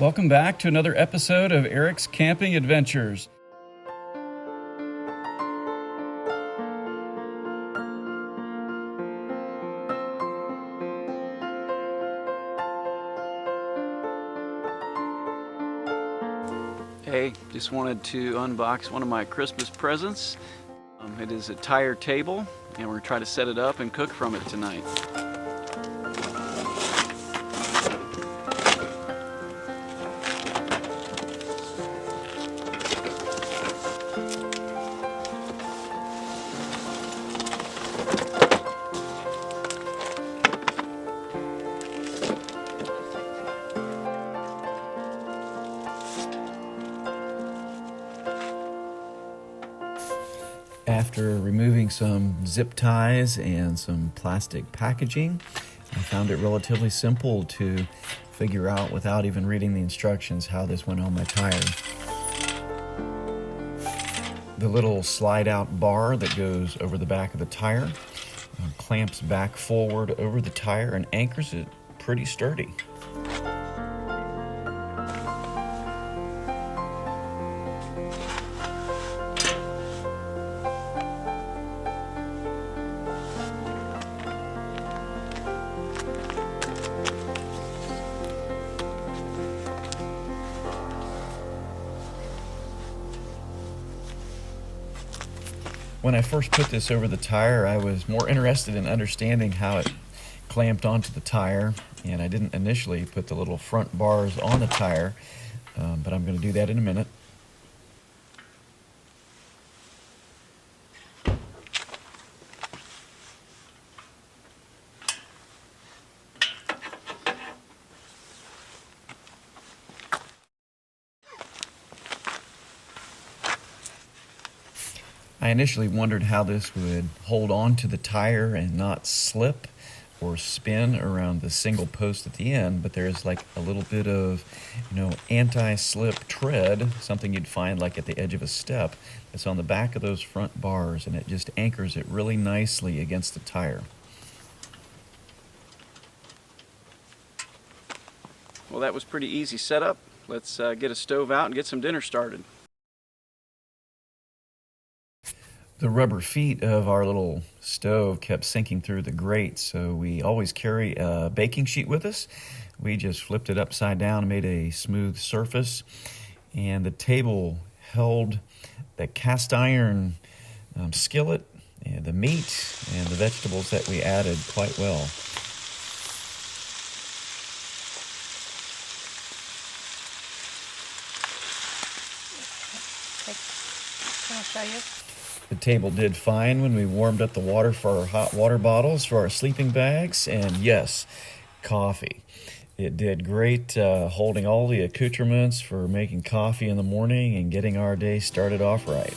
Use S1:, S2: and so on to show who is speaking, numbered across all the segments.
S1: Welcome back to another episode of Eric's Camping Adventures. Hey, just wanted to unbox one of my Christmas presents. It is a tire table, and we're going to try to set it up and cook from it tonight. After removing some zip ties and some plastic packaging, I found it relatively simple to figure out without even reading the instructions how this went on my tire. The little slide out bar that goes over the back of the tire clamps back forward over the tire and anchors it pretty sturdy. When I first put this over the tire, I was more interested in understanding how it clamped onto the tire, and I didn't initially put the little front bars on the tire, but I'm going to do that in a minute. I initially wondered how this would hold on to the tire and not slip or spin around the single post at the end, but there's like a little bit of, anti-slip tread, something you'd find like at the edge of a step. It's on the back of those front bars, and it just anchors it really nicely against the tire. Well, that was pretty easy setup. Let's get a stove out and get some dinner started. The rubber feet of our little stove kept sinking through the grate, so we always carry a baking sheet with us. We just flipped it upside down and made a smooth surface, and the table held the cast iron skillet and the meat and the vegetables that we added quite well.
S2: Can I show you?
S1: The table did fine when we warmed up the water for our hot water bottles, for our sleeping bags, and yes, coffee. It did great holding all the accoutrements for making coffee in the morning and getting our day started off right.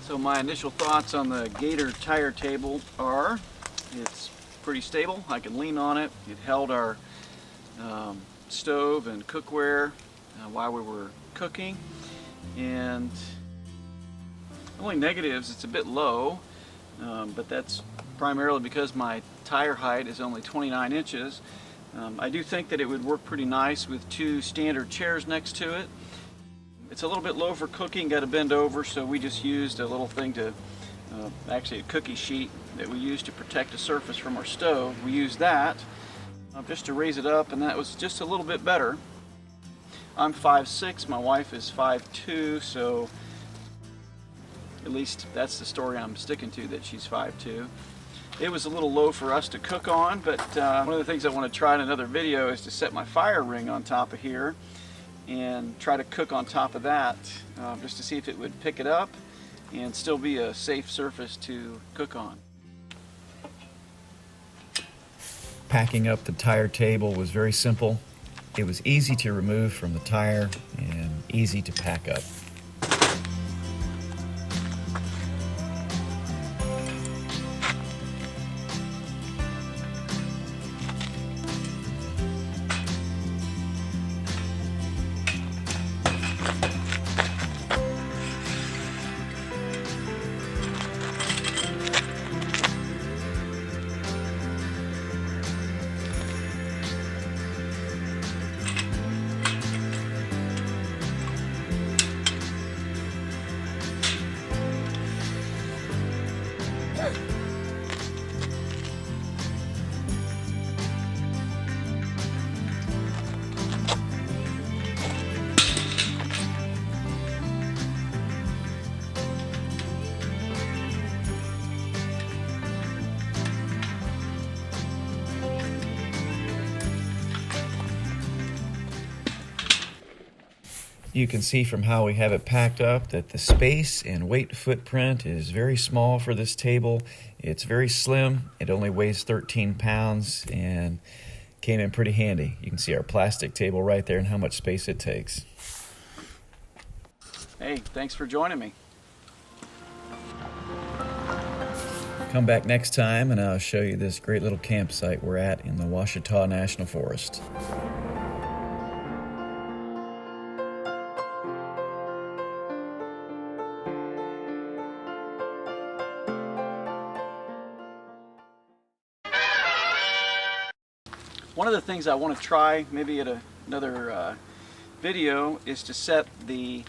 S1: So my initial thoughts on the Gator tire table are, it's pretty stable. I can lean on it. It held our stove and cookware while we were cooking. And the only negatives, it's a bit low, but that's primarily because my tire height is only 29 inches. I do think that it would work pretty nice with two standard chairs next to it. It's a little bit low for cooking, got to bend over, so we just used a little thing to, actually a cookie sheet that we used to protect the surface from our stove. We used that just to raise it up, and that was just a little bit better. I'm 5'6", my wife is 5'2", so at least that's the story I'm sticking to, that she's 5'2". It was a little low for us to cook on, but one of the things I want to try in another video is to set my fire ring on top of here and try to cook on top of that, just to see if it would pick it up and still be a safe surface to cook on.
S3: Packing up the tire table was very simple. It was easy to remove from the tire and easy to pack up. You can see from how we have it packed up that the space and weight footprint is very small for this table. It's very slim. It only weighs 13 pounds and came in pretty handy. You can see our plastic table right there and how much space it takes.
S1: Hey, thanks for joining me.
S3: Come back next time and I'll show you this great little campsite we're at in the Ouachita National Forest.
S1: One of the things I want to try, maybe at another video, is to set the